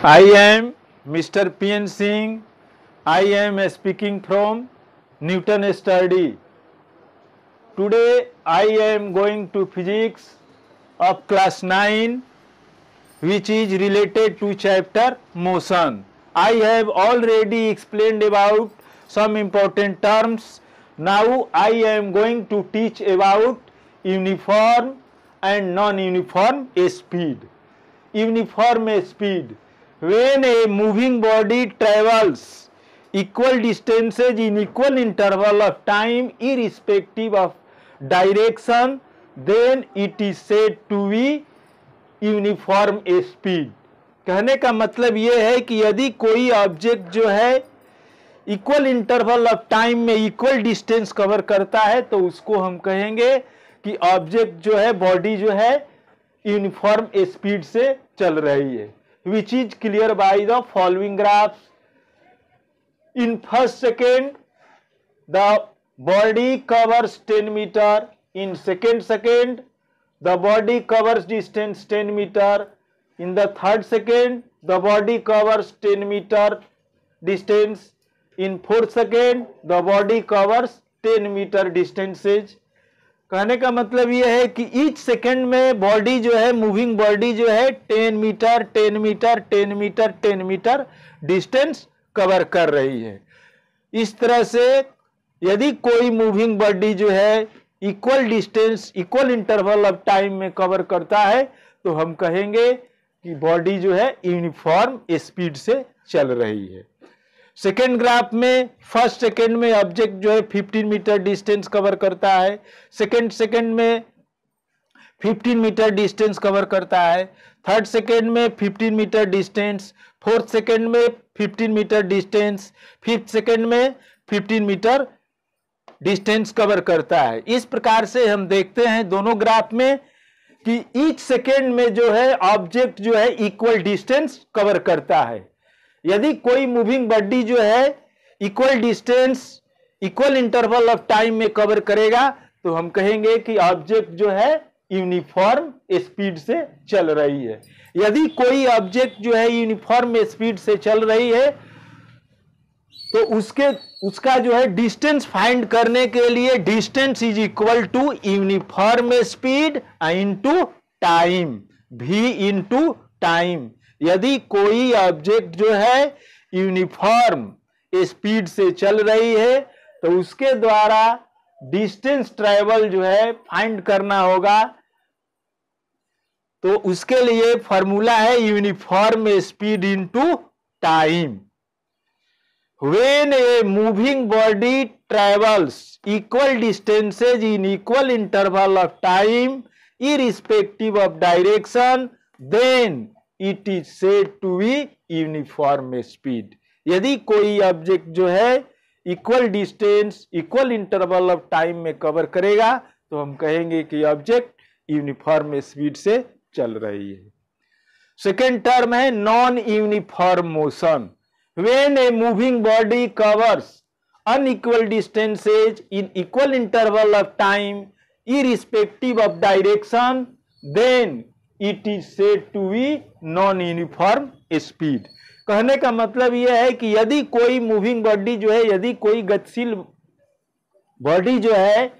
I am Mr. P.N. Singh. I am speaking from Newton Study. Today I am going to physics of class 9, which is related to chapter motion. I have already explained about some important terms. Now I am going to teach about uniform and non-uniform speed. Uniform speed. When a moving body travels equal distances in equal interval of time irrespective of direction, then it is said to be uniform speed. कहने का मतलब यह है कि यदि कोई object जो है इक्वल इंटरवल ऑफ टाइम में इक्वल डिस्टेंस कवर करता है तो उसको हम कहेंगे कि ऑब्जेक्ट जो है, बॉडी जो है, यूनिफॉर्म स्पीड से चल रही है। Which is clear by the following graphs. In first second the body covers 10 meter, in second second the body covers distance 10 meter, in the third second the body covers 10 meter distance, in fourth second the body covers 10 meter distances। कहने का मतलब यह है कि each second में body जो है, moving body जो है 10 meter 10 meter 10 meter 10 meter distance cover कर रही है। इस तरह से यदि कोई मूविंग बॉडी जो है equal distance equal interval of time में कवर करता है तो हम कहेंगे कि बॉडी जो है यूनिफॉर्म स्पीड से चल रही है। सेकेंड ग्राफ में फर्स्ट सेकेंड में ऑब्जेक्ट जो है 15 मीटर डिस्टेंस कवर करता है, सेकेंड सेकेंड में 15 मीटर डिस्टेंस कवर करता है, थर्ड सेकेंड में 15 मीटर डिस्टेंस, फोर्थ सेकेंड में 15 मीटर डिस्टेंस, फिफ्थ सेकेंड में 15 मीटर डिस्टेंस कवर करता है। इस प्रकार से हम देखते हैं दोनों ग्राफ में कि ईच सेकेंड में जो है ऑब्जेक्ट जो है इक्वल डिस्टेंस कवर करता है। यदि कोई मूविंग बॉडी जो है equal distance equal interval of time में कवर करेगा तो हम कहेंगे कि ऑब्जेक्ट जो है यूनिफॉर्म स्पीड से चल रही है। यदि कोई ऑब्जेक्ट जो है यूनिफॉर्म स्पीड से चल रही है तो उसका जो है डिस्टेंस फाइंड करने के लिए distance is equal to uniform speed into time, v into time. यदि कोई ऑब्जेक्ट जो है यूनिफॉर्म स्पीड से चल रही है तो उसके द्वारा डिस्टेंस ट्रेवल जो है फाइंड करना होगा। तो उसके लिए फॉर्मूला है uniform speed into time. When a moving body travels equal distances in equal interval of time irrespective of direction, then it is said to be uniform speed। यदि कोई ऑब्जेक्ट जो है equal distance equal interval of time में cover करेगा तो हम कहेंगे कि ऑब्जेक्ट यूनिफॉर्म स्पीड से चल रही है। सेकेंड टर्म है non uniform motion. When a moving body covers unequal distances in equal interval of time irrespective of direction, then it is said to be non-uniform speed। कहने का मतलब यह है कि यदि कोई मूविंग बॉडी जो है, यदि कोई गतिशील बॉडी जो है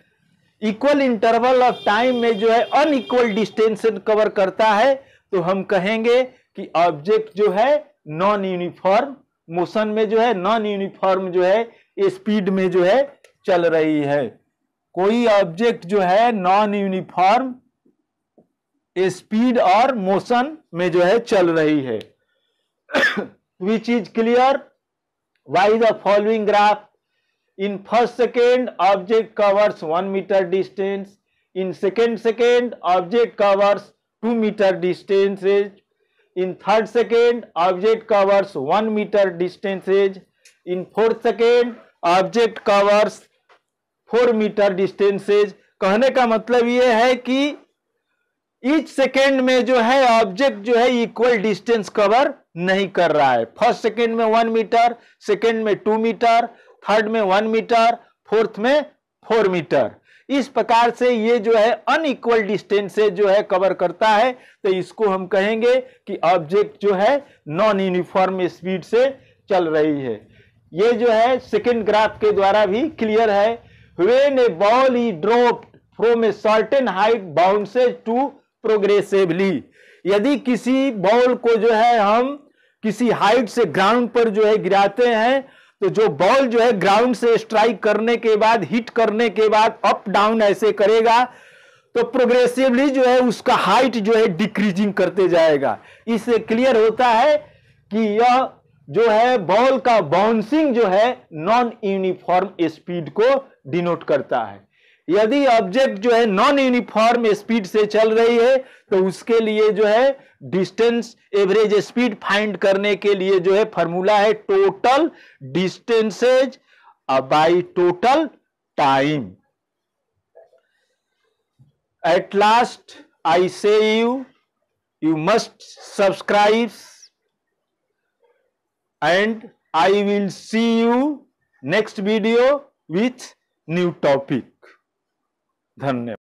इक्वल इंटरवल ऑफ टाइम में जो है अनइक्वल डिस्टेंस कवर करता है तो हम कहेंगे कि ऑब्जेक्ट जो है नॉन यूनिफॉर्म मोशन में जो है, नॉन यूनिफॉर्म जो है स्पीड में जो है चल रही है। कोई ऑब्जेक्ट जो है नॉन यूनिफॉर्म स्पीड और मोशन में जो है चल रही है। Which is clear by the following graph. In first second object covers 1 meter distance, in second second object covers 2 meter distances, in third second object covers 1 meter distances, in fourth second object covers 4 meter distances। कहने का मतलब यह है कि each second में जो है object जो है इक्वल डिस्टेंस कवर नहीं कर रहा है। फर्स्ट सेकेंड में 1 मीटर, सेकेंड में 2 मीटर, थर्ड में 1 मीटर, फोर्थ में 4 मीटर। इस प्रकार से ये जो है अनइक्वल डिस्टेंस से जो है कवर करता है, तो इसको हम कहेंगे कि ऑब्जेक्ट जो है नॉन यूनिफॉर्म स्पीड से चल रही है। ये जो है सेकेंड ग्राफ के द्वारा भी क्लियर है। When a ball is dropped from a certain height bounces to progressively, यदि किसी बॉल को जो है हम किसी हाइट से ग्राउंड पर जो है गिराते हैं, तो जो बॉल जो है ग्राउंड से स्ट्राइक करने के बाद, हिट करने के बाद अप डाउन ऐसे करेगा, तो प्रोग्रेसिवली जो है उसका हाइट जो है डिक्रीजिंग करते जाएगा। इससे क्लियर होता है कि यह जो है बॉल का बाउंसिंग जो है नॉन यूनिफॉर्म स्पीड को डिनोट करता है। यदि ऑब्जेक्ट जो है नॉन यूनिफॉर्म स्पीड से चल रही है, तो उसके लिए जो है डिस्टेंस एवरेज स्पीड फाइंड करने के लिए जो है फॉर्मूला है total distances by total time. At last आई से you must subscribe and I will see you next video with new topic. धन्यवाद।